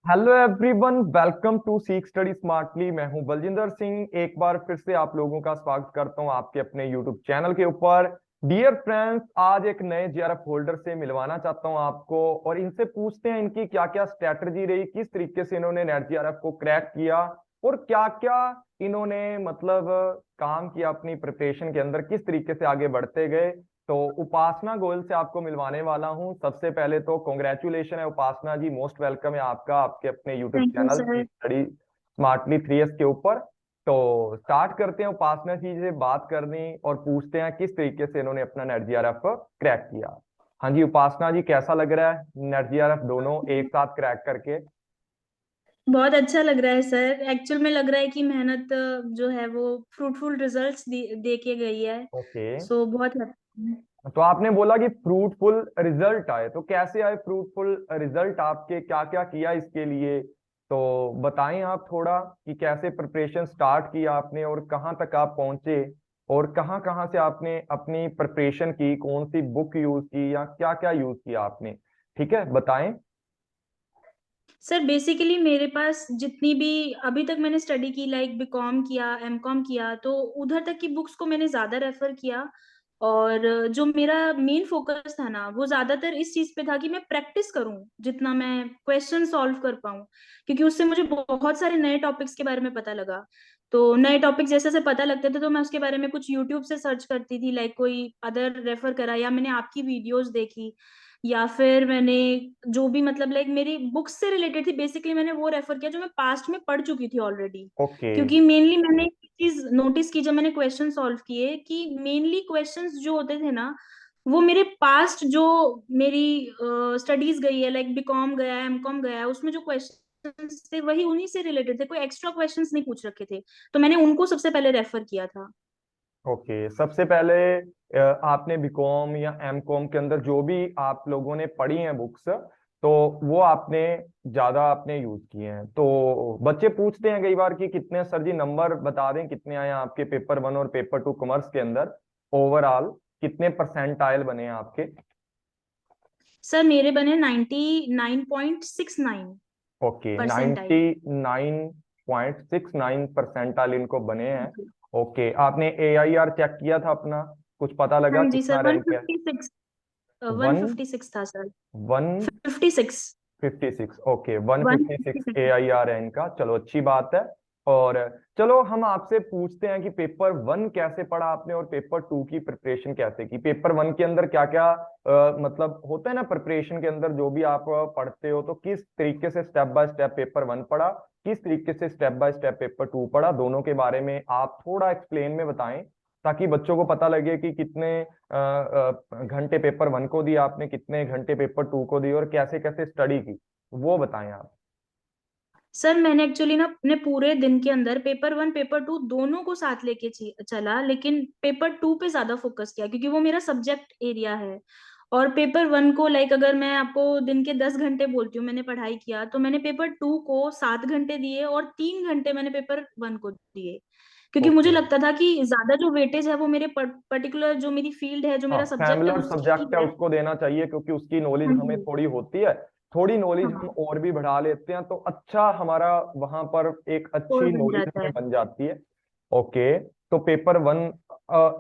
Hello everyone, welcome to सीख study smartly. मैं हूं बलजिंदर सिंह। एक बार फिर से आप लोगों का स्वागत करता हूं आपके अपने यूट्यूब चैनल के ऊपर। डियर फ्रेंड्स, आज एक नए जीआरएफ होल्डर से मिलवाना चाहता हूं आपको और इनसे पूछते हैं इनकी क्या क्या स्ट्रेटजी रही, किस तरीके से इन्होंने नेट जीआरएफ को क्रैक किया और क्या क्या इन्होंने मतलब काम किया अपनी प्रिपरेशन के अंदर, किस तरीके से आगे बढ़ते गए। तो उपासना गोयल से आपको मिलवाने वाला हूं। सबसे पहले तो कॉन्ग्रेचुलेशन है उपासना जी, मोस्ट वेलकम है आपका आपके अपने YouTube thank you channel sir. Study smartly 3S के ऊपर। तो स्टार्ट करते हैं उपासना जी से बात करनी और पूछते हैं किस तरीके से इन्होंने अपना नेट जीआरएफ क्रैक किया। हाँ जी उपासना जी, कैसा लग रहा है नेट जीआरएफ दोनों एक साथ क्रैक करके? बहुत अच्छा लग रहा है सर। एक्चुअल में लग रहा है कि मेहनत जो है वो फ्रूटफुल रिजल्ट्स दे के गई है। ओके। सो बहुत हैप्पी। तो आपने बोला कि फ्रूटफुल रिजल्ट आए, तो कैसे आए फ्रूटफुल रिजल्ट आपके, क्या क्या किया इसके लिए? तो बताएं आप थोड़ा कि कैसे प्रिपरेशन स्टार्ट किया आपने और कहाँ तक आप पहुंचे और कहाँ कहाँ से आपने अपनी प्रिपरेशन की, कौन सी बुक यूज की या क्या क्या यूज किया आपने। ठीक है, बताएं। सर बेसिकली मेरे पास जितनी भी अभी तक मैंने स्टडी की, लाइक बीकॉम किया, एमकॉम किया, तो उधर तक की बुक्स को मैंने ज्यादा रेफर किया। और जो मेरा मेन फोकस था ना, वो ज्यादातर इस चीज पे था कि मैं प्रैक्टिस करूं, जितना मैं क्वेश्चन सॉल्व कर पाऊं। क्योंकि उससे मुझे बहुत सारे नए टॉपिक्स के बारे में पता लगा। तो नए टॉपिक जैसे जैसे पता लगते थे तो मैं उसके बारे में कुछ यूट्यूब से सर्च करती थी, लाइक कोई अदर रेफर करा या मैंने आपकी वीडियोस देखी, या फिर मैंने जो भी मतलब लाइक मेरी बुक्स से रिलेटेड थी, बेसिकली मैंने वो रेफर किया जो मैं पास्ट में पढ़ चुकी थी ऑलरेडी। ओके। क्योंकि मेनली मैंने एक चीज नोटिस की जब मैंने क्वेश्चन सॉल्व किए, कि मेनली क्वेश्चंस जो होते थे ना, वो मेरे पास्ट जो मेरी स्टडीज गई है, लाइक बीकॉम गया है, एमकॉम गया है, उसमें जो क्वेश्चंस थे वही उन्हीं से रिलेटेड थे, कोई एक्स्ट्रा क्वेश्चंस नहीं पूछ रखे थे। तो मैंने उनको सबसे पहले रेफर किया था। ओके, सबसे पहले आपने बीकॉम या एमकॉम के अंदर जो भी आप लोगों ने पढ़ी हैं बुक्स, तो वो आपने ज्यादा आपने यूज किए हैं। तो बच्चे पूछते हैं कई बार कि कितने सर जी नंबर बता दें कितने आए हैं आपके पेपर 1 और पेपर 2 कॉमर्स के अंदर, ओवरऑल कितने परसेंटाइल बने हैं आपके? सर मेरे बने 99.69 ओके, परसेंटाइल। 99.69 परसेंटाइल इनको बने हैं। ओके, आपने AIR चेक किया था अपना, कुछ पता लगा हाँ जी कितना सर, रैंक है? 156। वन वन फिफ्टी सिक्स था सर। वन 56। 56। ओके, 156 156। AIR है इनका, चलो अच्छी बात है। और चलो हम आपसे पूछते हैं कि पेपर 1 कैसे पढ़ा आपने और पेपर 2 की प्रिपरेशन कैसे की। पेपर 1 के अंदर क्या क्या मतलब होता है ना प्रिपरेशन के अंदर, जो भी आप पढ़ते हो तो किस तरीके से स्टेप बाय स्टेप पेपर 1 पढ़ा, किस तरीके से स्टेप बाय स्टेप पेपर 2 पढ़ा, दोनों के बारे में आप थोड़ा एक्सप्लेन में बताएं ताकि बच्चों को पता लगे कि कितने घंटे पेपर 1 को दिए आपने, कितने घंटे पेपर 2 को दिए और कैसे कैसे स्टडी की, वो बताएं आप। सर मैंने एक्चुअली ना अपने पूरे दिन के अंदर पेपर वन पेपर टू दोनों को साथ लेके चला, लेकिन पेपर टू पे ज्यादा फोकस किया क्योंकि वो मेरा सब्जेक्ट एरिया है। और पेपर वन को लाइक अगर मैं आपको दिन के 10 घंटे बोलती हूँ मैंने पढ़ाई किया, तो मैंने पेपर टू को 7 घंटे दिए और 3 घंटे मैंने पेपर वन को दिए। क्योंकि मुझे ओके। लगता था कि ज्यादा जो वेटेज है वो मेरे पर्टिकुलर जो मेरी फील्ड है, जो हाँ, मेरा सब्जेक्ट है, फैमिलर उसकी सब्जेक्ट है है। उसको देना चाहिए क्योंकि उसकी नॉलेज हाँ हमें जी। थोड़ी होती है। थोड़ी नॉलेज हम हाँ, और भी बढ़ा लेते हैं तो अच्छा हमारा वहां पर एक और अच्छी बन नॉलेज जाता हमें है। बन जाती है। ओके। तो पेपर 1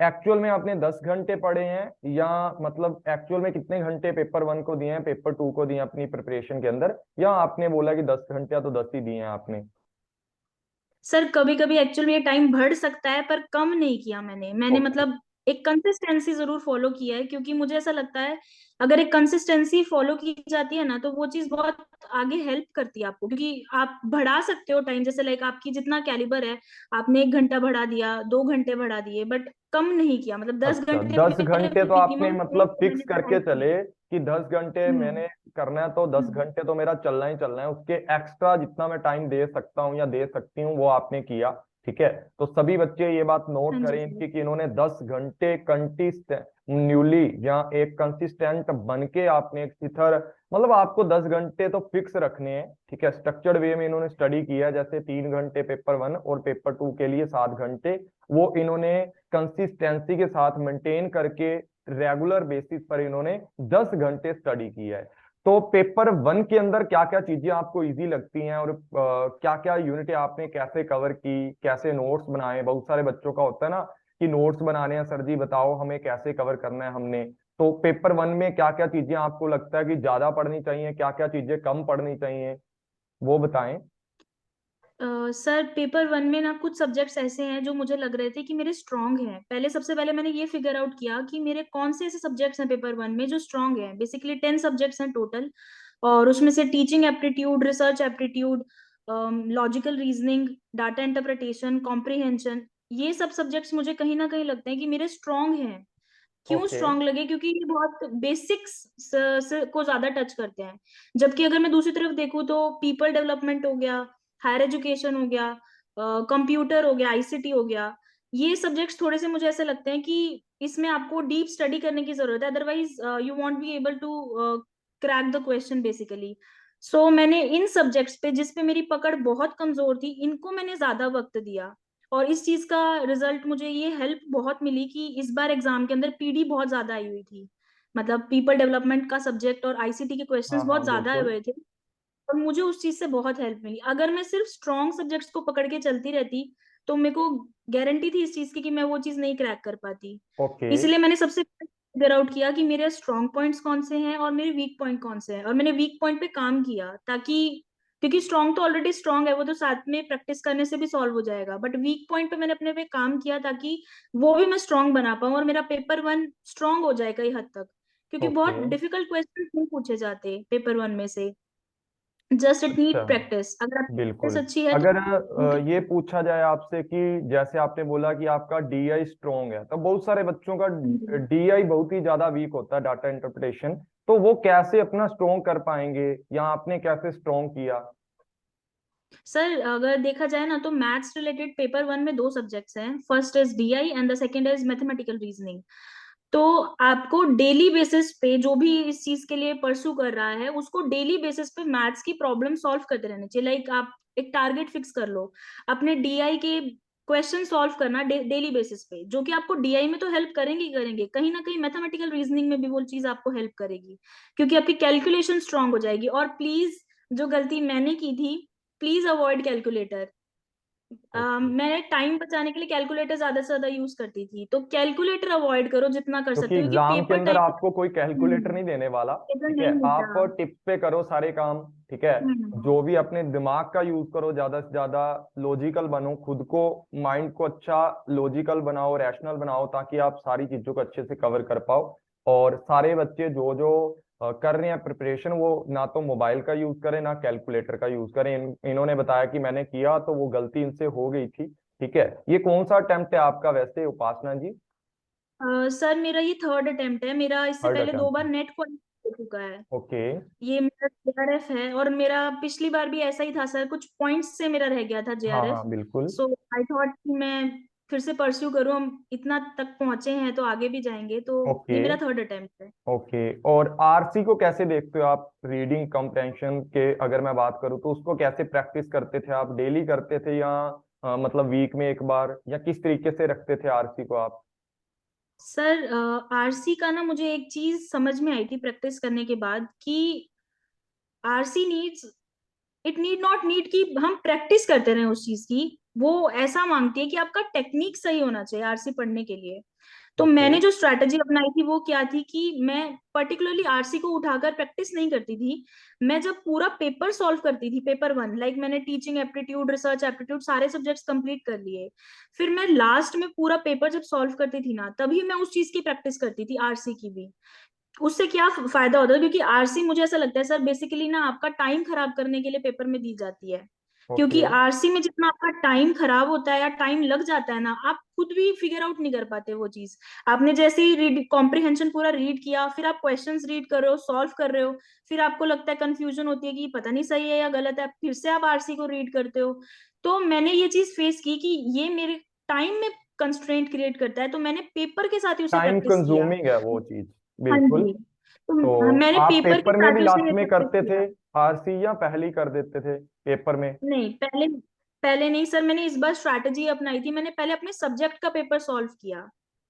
एक्चुअल में आपने 10 घंटे पढ़े हैं या मतलब एक्चुअल में कितने घंटे पेपर 1 को दिए हैं, पेपर 2 को दिए हैं अपनी प्रिपरेशन के अंदर, या आपने बोला कि 10 घंटे या तो 10 ही दिए हैं आपने? सर कभी कभी एक्चुअल में ये टाइम बढ़ सकता है, पर कम नहीं किया मैंने ओके। मतलब एक कंसिस्टेंसी जरूर फॉलो किया है, क्योंकि मुझे ऐसा लगता है अगर एक कंसिस्टेंसी फॉलो की जाती है ना, तो वो चीज बहुत आगे हेल्प करती है आपको, क्योंकि आप बढ़ा सकते हो टाइम, जैसे लाइक आपकी जितना कैलिबर है, आपने 1 घंटा बढ़ा दिया, 2 घंटे बढ़ा दिए, बट कम नहीं किया। मतलब दस अच्छा, घंटे 10 घंटे तो आपने मिनिमम मतलब फिक्स मैंने करके पढ़ाई की। चले कि 10 घंटे हम्म। मैंने करना है तो दस हम्म। घंटे तो मेरा चलना ही चलना है, उसके एक्स्ट्रा जितना मैं टाइम दे सकता हूँ या दे सकती हूँ वो आपने किया। ठीक है, तो सभी बच्चे ये बात नोट हाँ जी करें सर। इनकी कि इन्होंने 10 घंटे कंटिन्यूली या एक कंसिस्टेंट बन के आपने एक इधर मतलब आपको 10 घंटे तो फिक्स रखने हैं। ठीक है, स्ट्रक्चर्ड वे में इन्होंने स्टडी किया, जैसे 3 घंटे पेपर 1 और पेपर 2 के लिए 7 घंटे, वो इन्होंने कंसिस्टेंसी के साथ मेंटेन करके रेगुलर बेसिस पर इन्होंने 10 घंटे स्टडी की है। तो पेपर वन के अंदर क्या क्या चीजें आपको इजी लगती हैं, और क्या क्या यूनिट आपने कैसे कवर की, कैसे नोट्स बनाए? बहुत सारे बच्चों का होता है ना कि नोट्स बनाने हैं, सर जी बताओ हमें कैसे कवर करना है हमने। तो पेपर वन में क्या क्या चीजें आपको लगता है कि ज्यादा पढ़नी चाहिए, क्या क्या चीजें कम पढ़नी चाहिए, वो बताएं। सर पेपर वन में ना कुछ सब्जेक्ट्स ऐसे हैं जो मुझे लग रहे थे कि मेरे स्ट्रांग हैं। पहले सबसे पहले मैंने ये फिगर आउट किया कि मेरे कौन से ऐसे सब्जेक्ट्स हैं पेपर वन में जो स्ट्रांग हैं। बेसिकली 10 सब्जेक्ट्स हैं टोटल, और उसमें से teaching aptitude, research aptitude, logical reasoning, data interpretation, comprehension, ये सब सब्जेक्ट्स मुझे कहीं ना कहीं लगते हैं कि मेरे स्ट्रांग हैं। क्यों ओके। स्ट्रांग लगे? क्योंकि ये बहुत बेसिक्स को ज्यादा टच करते हैं। जबकि अगर मैं दूसरी तरफ देखूँ तो पीपल डेवलपमेंट हो गया, हायर एजुकेशन हो गया, कंप्यूटर हो गया, आईसीटी हो गया, ये सब्जेक्ट्स थोड़े से मुझे ऐसे लगते हैं कि इसमें आपको डीप स्टडी करने की जरूरत है, otherwise you won't be able to crack the question basically. So मैंने इन सब्जेक्ट्स पे जिसपे मेरी पकड़ बहुत कमजोर थी, इनको मैंने ज्यादा वक्त दिया। और इस चीज का रिजल्ट मुझे ये हेल्प बहुत मिली कि इस बार एग्जाम के अंदर पीडी बहुत ज्यादा आई हुई थी। मतलब पीपल डेवलपमेंट का सब्जेक्ट और आईसीटी के क्वेश्चंस हाँ बहुत हाँ ज्यादा आए बिल्कुल। हुए थे। और मुझे उस चीज से बहुत हेल्प मिली। अगर मैं सिर्फ स्ट्रॉन्ग सब्जेक्ट्स को पकड़ के चलती रहती तो मेरे को गारंटी थी इस चीज की कि मैं वो चीज नहीं क्रैक कर पाती। ओके। इसलिए मैंने सबसे फिगर आउट किया कि मेरे स्ट्रॉन्ग पॉइंट्स कौन से हैं और मेरे वीक पॉइंट कौन से हैं, और मैंने वीक पॉइंट पे काम किया ताकि, क्योंकि स्ट्रॉन्ग तो ऑलरेडी स्ट्रॉन्ग है, वो तो साथ में प्रैक्टिस करने से भी सॉल्व हो जाएगा, बट वीक पॉइंट पे मैंने अपने पे काम किया ताकि वो भी मैं स्ट्रॉन्ग बना पाऊँ और मेरा पेपर वन स्ट्रॉन्ग हो जाए कई हद तक। क्योंकि ओके। बहुत डिफिकल्ट क्वेश्चन नहीं पूछे जाते पेपर वन में से। जस्ट इट अच्छा। नीड प्रैक्टिस, अगर आपकी प्रैक्टिस बिल्कुल। अच्छी है तो अगर उनके। ये पूछा जाए आपसे कि जैसे आपने बोला कि आपका डीआई स्ट्रोंग है, तो बहुत सारे बच्चों का डीआई बहुत ही ज्यादा वीक होता है, डाटा इंटरप्रिटेशन। तो वो कैसे अपना स्ट्रोंग कर पाएंगे, या आपने कैसे स्ट्रोंग किया? सर अगर देखा जाए ना तो मैथ्स रिलेटेड पेपर वन में 2 सब्जेक्ट्स हैं, first is DI and the second is mathematical reasoning. तो आपको डेली बेसिस पे जो भी इस चीज के लिए परसू कर रहा है उसको डेली बेसिस पे मैथ्स की प्रॉब्लम सॉल्व करते रहने चाहिए। लाइक आप एक टारगेट फिक्स कर लो अपने डीआई के, क्वेश्चन सॉल्व करना डेली बेसिस पे, जो कि आपको डीआई में तो हेल्प करेंगे ही करेंगे, कहीं ना कहीं मैथमेटिकल रीजनिंग में भी वो चीज आपको हेल्प करेगी, क्योंकि आपकी कैलकुलेशन स्ट्रांग हो जाएगी। और प्लीज, जो गलती मैंने की थी, प्लीज अवॉइड कैलकुलेटर। ओके। मैं टाइम बचाने के लिए कैलकुलेटर ज्यादा से ज्यादा यूज करती थी, तो कैलकुलेटर अवॉइड करो जितना कर क्योंकि सकते हो, क्योंकि एग्जाम के पेपर अंदर टाइम। आपको कोई कैलकुलेटर हम्म, नहीं देने वाला। पेपर ठीक है, नहीं आप मिलता। टिप पे करो सारे काम। ठीक है, हम्म। जो भी अपने दिमाग का यूज करो ज्यादा से ज्यादा, लॉजिकल बनो, खुद को, माइंड को अच्छा लॉजिकल बनाओ, रैशनल बनाओ, ताकि आप सारी चीजों को अच्छे से कवर कर पाओ। और सारे बच्चे जो जो कर रहे हैं प्रिपरेशन, वो ना तो मोबाइल का यूज करें ना कैलकुलेटर का यूज करें। इन्होंने बताया कि मैंने किया तो वो गलती इनसे हो गई थी। ठीक है, ये कौन सा अटेम्प्ट है आपका वैसे, उपासना जी? सर मेरा ये थर्ड अटेम्प्ट है। मेरा इससे थर्ड पहले 2 बार अटेम्प्ट। नेट क्वालिफाई हो चुका है। ओके। ये मेरा जेआरएफ है, और मेरा पिछली बार भी ऐसा ही था सर, कुछ पॉइंट्स से मेरा रह गया था हाँ जेआरएफ। हाँ बिल्कुल। सो आई थॉट कि मैं फिर से परस्यू करूँ, हम इतना तक पहुंचे हैं तो आगे भी जाएंगे, तो ये ओके। मेरा थर्ड अटेम्प्ट है। ओके। और आरसी को कैसे देखते हो आप, रीडिंग कम्प्रेhension के अगर मैं बात करूँ तो उसको कैसे प्रैक्टिस करते थे आप? डेली करते थे, या मतलब वीक में एक बार, या किस तरीके से रखते थे आरसी को आप? सर आरसी का ना मुझे एक चीज समझ में आई थी प्रैक्टिस करने के बाद कि RC needs, it need not need कि हम प्रैक्टिस करते रहें उस चीज की। वो ऐसा मांगती है कि आपका टेक्निक सही होना चाहिए आरसी पढ़ने के लिए। तो ओके। मैंने जो स्ट्रैटेजी अपनाई थी वो क्या थी कि मैं पर्टिकुलरली आरसी को उठाकर प्रैक्टिस नहीं करती थी। मैं जब पूरा पेपर सॉल्व करती थी, पेपर वन, लाइक मैंने टीचिंग एप्टीट्यूड, रिसर्च एप्टीट्यूड सारे सब्जेक्ट्स कंप्लीट कर लिए, फिर मैं लास्ट में पूरा पेपर जब सॉल्व करती थी ना, तभी मैं उस चीज की प्रैक्टिस करती थी, आरसी की भी। उससे क्या फायदा होता है? क्योंकि आरसी मुझे ऐसा लगता है सर बेसिकली ना आपका टाइम खराब करने के लिए पेपर में दी जाती है। क्योंकि ओके। आरसी में जितना आपका टाइम खराब होता है या टाइम लग जाता है ना, आप खुद भी फिगर आउट नहीं कर पाते वो चीज। आपने जैसे ही रीड कॉम्प्रिहेंशन पूरा रीड किया, फिर आप क्वेश्चंस रीड कर रहे हो, सॉल्व कर रहे हो, फिर आपको लगता है कंफ्यूजन होती है कि पता नहीं सही है या गलत है, फिर से आप आरसी को रीड करते हो। तो मैंने ये चीज फेस की कि ये मेरे टाइम में कंस्ट्रेंट क्रिएट करता है, तो मैंने पेपर के साथ ही उसे टाइम प्रैक्टिस किया। कंज्यूमिंग है वो चीज। हाँ बिल्कुल। जी। तो तो मैंने आप पेपर के पेपर में साथ भी ही उसे लास्ट ये में प्रैक्टिस करते थे किया। आरसी, या पहले ही कर देते थे पेपर में? नहीं, पहले पहले नहीं सर, मैंने इस बार स्ट्रैटेजी अपनाई थी। मैंने पहले अपने सब्जेक्ट का पेपर सॉल्व किया।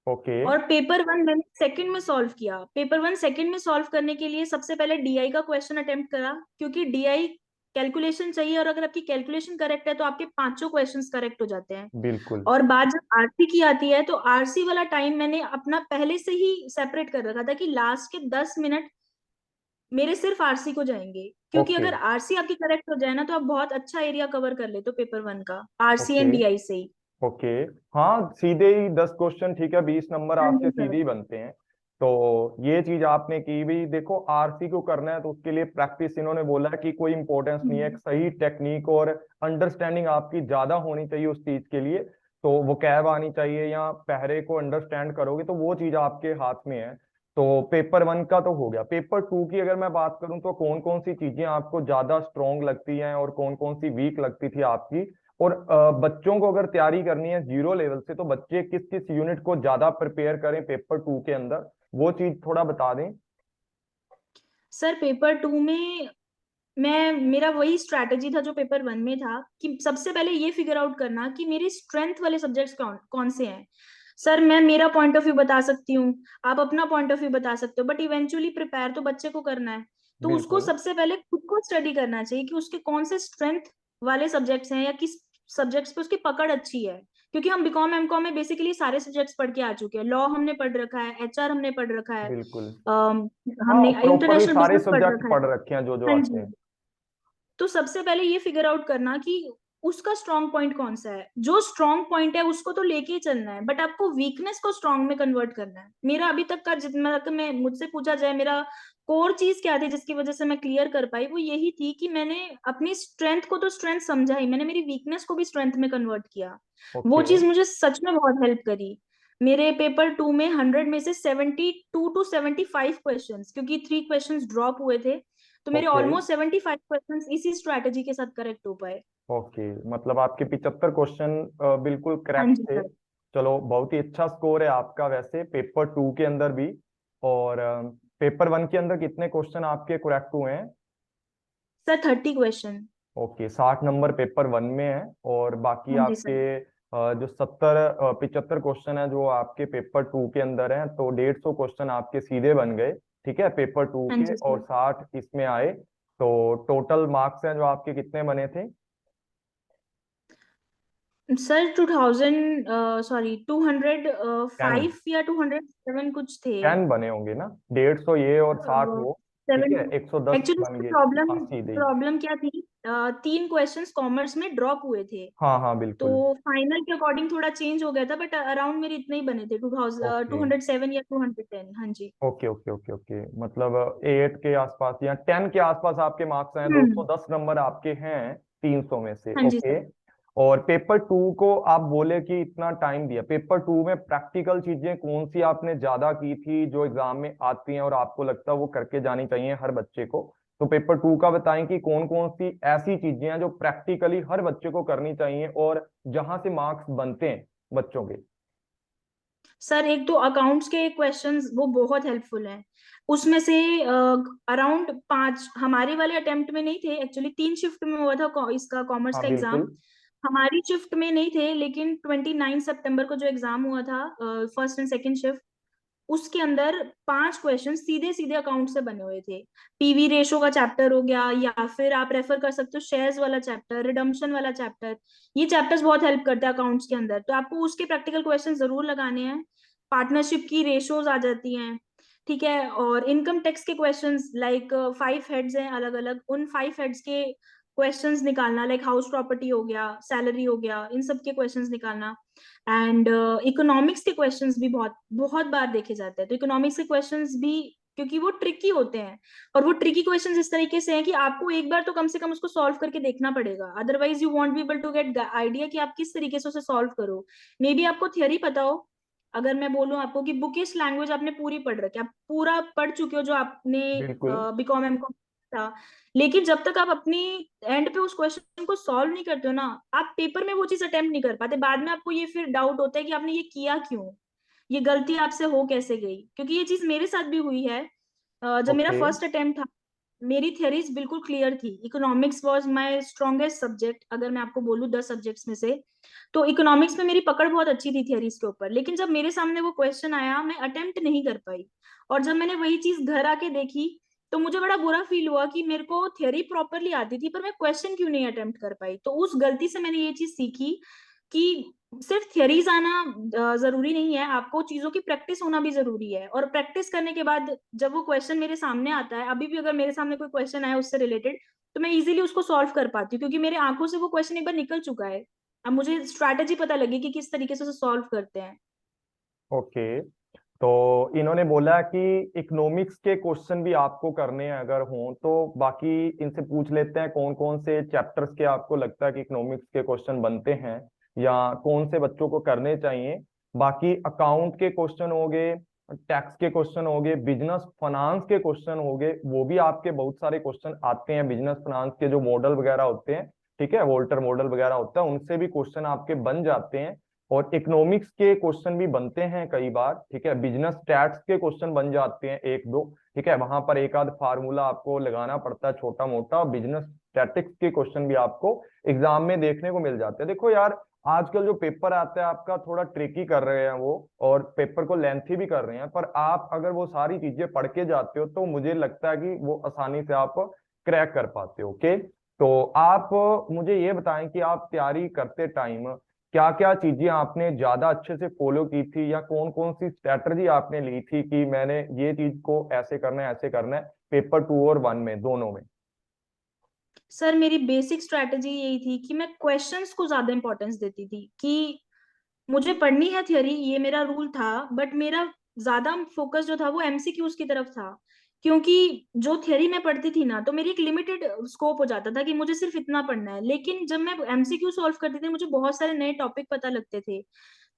ओके। और पेपर वन मैंने सेकंड में सॉल्व किया। पेपर वन सेकंड में सॉल्व करने के लिए सबसे पहले डीआई का क्वेश्चन अटेम्प्ट करा, क्योंकि डीआई कैलकुलेशन चाहिए, और अगर आपकी कैलकुलेशन करेक्ट है तो आपके पांचों क्वेश्चंस करेक्ट हो जाते हैं। बिल्कुल। और बात जब आरसी की आती है, तो आरसी वाला टाइम मैंने अपना पहले से ही सेपरेट कर रखा था कि लास्ट के 10 मिनट मेरे सिर्फ आरसी को जाएंगे, क्योंकि ओके। अगर आरसी आपकी करेक्ट हो जाए ना, तो आप बहुत अच्छा एरिया कवर कर लेते हो पेपर वन का, आरसी ओके। एंड डीआई से ही। ओके। हाँ, सीधे ही 10 क्वेश्चन, ठीक है, 20 नंबर हाँ आपके जी सर। सीधे ही बनते हैं। तो ये चीज आपने की भी। देखो, आरसी को करना है तो उसके लिए प्रैक्टिस, इन्होंने बोला है कि कोई इंपॉर्टेंस नहीं है, एक हम्म। सही टेक्निक और अंडरस्टैंडिंग आपकी ज्यादा होनी चाहिए उस चीज के लिए। तो वो कैब आनी चाहिए, या पहरे को अंडरस्टैंड करोगे तो वो चीज आपके हाथ में है। तो पेपर वन का तो हो गया। पेपर टू की अगर मैं बात करूं तो कौन कौन सी चीजें आपको ज्यादा स्ट्रोंग लगती हैं और कौन कौन सी वीक लगती थी आपकी? और बच्चों को अगर तैयारी करनी है जीरो लेवल से, तो बच्चे किस किस यूनिट को ज्यादा प्रिपेयर करें पेपर टू के अंदर, वो चीज थोड़ा बता दें। सर पेपर टू में मैं मेरा वही स्ट्रैटेजी था जो पेपर वन में था, कि सबसे पहले ये फिगर आउट करना कि मेरे स्ट्रेंथ वाले सब्जेक्ट्स कौन कौन से हैं। सर मैं मेरा पॉइंट ऑफ व्यू बता सकती हूँ, आप अपना पॉइंट ऑफ व्यू बता सकते हो, बट इवेंचुअली प्रिपेयर तो बच्चे को करना है। तो उसको बिल्कुल। सबसे पहले खुद को स्टडी करना चाहिए कि उसके कौन से स्ट्रेंथ वाले सब्जेक्ट्स हैं, या किस सब्जेक्ट्स पे उसकी पकड़ अच्छी है। क्योंकि हम बीकॉम एमकॉम में बेसिकली सारे सब्जेक्ट्स पढ़ के आ चुके हैं। लॉ हमने पढ़ रखा है, एचआर हमने पढ़ रखा है, बिल्कुल। हाँ, हमने प्रॉपरली इंटरनेशनल सारे बिजनेस पढ़ सब्जेक्ट रखा है। पढ़ रखे हैं जो जो हाँ आते जी। हैं। तो सबसे पहले ये फिगर आउट करना कि उसका स्ट्रॉन्ग पॉइंट कौन सा है। जो स्ट्रॉन्ग पॉइंट है उसको तो लेके ही चलना है, बट आपको वीकनेस को स्ट्रॉन्ग में कन्वर्ट करना है। मेरा अभी तक का जितना तक मैं मुझसे पूछा जाए, मेरा कोर चीज क्या थी जिसकी वजह से मैं क्लियर कर पाई, वो यही थी कि मैंने अपनी स्ट्रेंथ को तो स्ट्रेंथ समझा ही, मैंने मेरी वीकनेस को भी स्ट्रेंथ में कन्वर्ट किया। वो ओके। चीज मुझे सच में बहुत हेल्प करी। मेरे पेपर टू में 100 में से 72 to 75 क्वेश्चन, क्योंकि 3 क्वेश्चन ड्रॉप हुए थे, तो मेरे ओके। ऑलमोस्ट 75 क्वेश्चन इसी स्ट्रैटेजी के साथ करेक्ट हो पाए। ओके, मतलब आपके 75 क्वेश्चन बिल्कुल हाँ करेक्ट जी थे। सर। चलो, बहुत ही अच्छा स्कोर है आपका वैसे पेपर टू के अंदर भी। और पेपर वन के अंदर कितने क्वेश्चन आपके करेक्ट हुए हैं? Sir 30 question. Okay, 60 number paper one में है। और बाकी हाँ जी आपके सर। जो 75 क्वेश्चन है जो आपके पेपर टू के अंदर है, तो 150 क्वेश्चन आपके सीधे बन गए, ठीक है, पेपर टू हाँ के, जी और सर। 60 इसमें आए। तो टोटल मार्क्स हैं जो आपके कितने बने थे? Sir 2000, sorry 10। 205 या 207 कुछ थे। 10 बने होंगे ना, 150 ये और 60 वो। ठीक है, 70। 110 एक्चुअली बन गए। प्रॉब्लम हाँ, सीधे ही। प्रॉब्लम क्या थी, 3 क्वेश्चंस कॉमर्स में ड्रॉप हुए थे, हाँ हाँ, तो बिल्कुल। फाइनल के अकॉर्डिंग थोड़ा चेंज हो गया था, बट अराउंड मेरे इतने ही बने थे, 2000, ओके 207 या 210। हाँ जी। ओके ओके ओके ओके, मतलब 8 के आसपास या 10 के आसपास आपके मार्क्स हैं, हम्म। 210 नंबर आपके हैं 300 में से। हाँ जी ओके। सर। और पेपर टू को आप बोले कि इतना टाइम दिया, पेपर टू में प्रैक्टिकल चीजें कौन सी आपने ज्यादा की थी जो एग्जाम में आती हैं और आपको लगता है वो करके जानी चाहिए हर बच्चे को? तो पेपर टू का बताएं कि कौन कौन सी ऐसी चीजें हैं जो प्रैक्टिकली हर बच्चे को करनी चाहिए और जहां से मार्क्स बनते हैं बच्चों के। सर एक तो अकाउंट्स के क्वेश्चंस वो बहुत हेल्पफुल हैं। उसमें से अराउंड 5 हमारे वाले अटेम्प्ट में नहीं थे, एक्चुअली 3 शिफ्ट में हुआ था इसका कॉमर्स हाँ, का एग्जाम। बिल्कुल। हमारी शिफ्ट में नहीं थे, लेकिन 29 सितंबर को जो एग्जाम हुआ था, फर्स्ट एंड सेकंड शिफ्ट, उसके अंदर 5 क्वेश्चन सीधे सीधे अकाउंट से बने हुए थे। पीवी रेशो का चैप्टर हो गया, या फिर आप रेफर कर सकते हो शेयर्स वाला चैप्टर, रिडम्पशन वाला चैप्टर। ये चैप्टर्स बहुत हेल्प करते हैं अकाउंट्स के अंदर, तो आपको उसके प्रैक्टिकल क्वेश्चन जरूर लगाने हैं। पार्टनरशिप की रेशोज आ जाती हैं, ठीक है, और इनकम टैक्स के क्वेश्चंस, लाइक 5 हेड्स हैं अलग अलग, उन 5 हेड्स के क्वेश्चंस निकालना, लाइक हाउस प्रॉपर्टी हो गया, सैलरी हो गया, इन सब के क्वेश्चंस निकालना। एंड इकोनॉमिक्स के क्वेश्चंस भी बहुत बहुत बार देखे जाते हैं, तो इकोनॉमिक्स के क्वेश्चंस भी, क्योंकि वो ट्रिकी होते हैं, और वो ट्रिकी क्वेश्चंस इस तरीके से हैं कि आपको एक बार तो कम से कम उसको सॉल्व करके देखना पड़ेगा, otherwise you won't be able to get idea कि आप किस तरीके से उसे सॉल्व करो। मे बी आपको थियोरी पता हो, अगर मैं बोलूं आपको कि बुकिश लैंग्वेज आपने पूरी पढ़ रखी है, आप पूरा पढ़ चुके हो जो आपने बिल्कुल। बीकॉम एमकॉम था, लेकिन जब तक आप अपनी एंड पे उस क्वेश्चन को सॉल्व नहीं करते हो ना, आप पेपर में वो चीज अटेम्प्ट नहीं कर पाते। बाद में आपको ये फिर डाउट होता है कि आपने ये किया क्यों, ये गलती आपसे हो कैसे गई, क्योंकि ये चीज मेरे साथ भी हुई है। जब मेरा ओके। फर्स्ट अटेम्प्ट था, मेरी थ्योरीज बिल्कुल क्लियर थी। Economics was my strongest subject, अगर मैं आपको बोलूँ 10 सब्जेक्ट्स में से, तो इकोनॉमिक्स में मेरी पकड़ बहुत अच्छी थी थ्योरीज के ऊपर। लेकिन जब मेरे सामने वो क्वेश्चन आया, मैं अटेम्प्ट नहीं कर पाई। और जब मैंने वही चीज घर आके देखी, तो मुझे बड़ा बुरा फील हुआ कि मेरे को थ्योरी प्रॉपरली आती थी, पर मैं क्वेश्चन क्यों नहीं अटेम्प्ट कर पाई। तो उस गलती से मैंने ये चीज सीखी कि सिर्फ थियरीज आना जरूरी नहीं है, आपको चीजों की प्रैक्टिस होना भी जरूरी है। और प्रैक्टिस करने के बाद जब वो क्वेश्चन मेरे सामने आता है, अभी भी अगर मेरे सामने कोई क्वेश्चन आया उससे रिलेटेड, तो मैं इजीली उसको सॉल्व कर पाती हूँ, क्योंकि मेरे आंखों से वो क्वेश्चन एक बार निकल चुका है। अब मुझे स्ट्रैटेजी पता लगी कि किस तरीके से उसे सॉल्व करते हैं। ओके, तो इन्होंने बोला कि इकोनॉमिक्स के क्वेश्चन भी आपको करने हैं अगर हों तो। बाकी इनसे पूछ लेते हैं कौन कौन से चैप्टर्स के आपको लगता है कि इकोनॉमिक्स के क्वेश्चन बनते हैं या कौन से बच्चों को करने चाहिए। बाकी अकाउंट के क्वेश्चन हो गए, टैक्स के क्वेश्चन हो गए, बिजनेस फाइनेंस के क्वेश्चन हो गए, वो भी आपके बहुत सारे क्वेश्चन आते हैं बिजनेस फाइनेंस के, जो मॉडल वगैरह होते हैं, ठीक है, वोल्टर मॉडल वगैरह होता है, उनसे भी क्वेश्चन आपके बन जाते हैं। और इकोनॉमिक्स के क्वेश्चन भी बनते हैं कई बार, ठीक है, बिजनेस स्टैट्स के क्वेश्चन बन जाते हैं एक दो, ठीक है, वहां पर एक आध फार्मूला आपको लगाना पड़ता है छोटा मोटा। बिजनेस स्टैटिक्स के क्वेश्चन भी आपको एग्जाम में देखने को मिल जाते हैं। देखो यार, आजकल जो पेपर आता है आपका थोड़ा ट्रिकी कर रहे हैं वो, और पेपर को लेंथी भी कर रहे हैं, पर आप अगर वो सारी चीजें पढ़ के जाते हो तो मुझे लगता है कि वो आसानी से आप क्रैक कर पाते हो। ओके, तो आप मुझे ये बताएं कि आप तैयारी करते टाइम क्या क्या चीजें आपने ज्यादा अच्छे से फॉलो की थी, या कौन कौन सी स्ट्रेटजी आपने ली थी कि मैंने ये चीज को ऐसे करना है ऐसे करना है, पेपर 2 और 1 में दोनों में। सर मेरी बेसिक स्ट्रैटेजी यही थी कि मैं क्वेश्चंस को ज्यादा इंपॉर्टेंस देती थी, कि मुझे पढ़नी है थ्योरी, ये मेरा रूल था, बट मेरा ज्यादा फोकस जो था वो एमसीक्यूज की तरफ था। क्योंकि जो थ्योरी मैं पढ़ती थी ना, तो मेरी एक लिमिटेड स्कोप हो जाता था कि मुझे सिर्फ इतना पढ़ना है। लेकिन जब मैं एमसीक्यू सॉल्व करती थी, मुझे बहुत सारे नए टॉपिक पता लगते थे।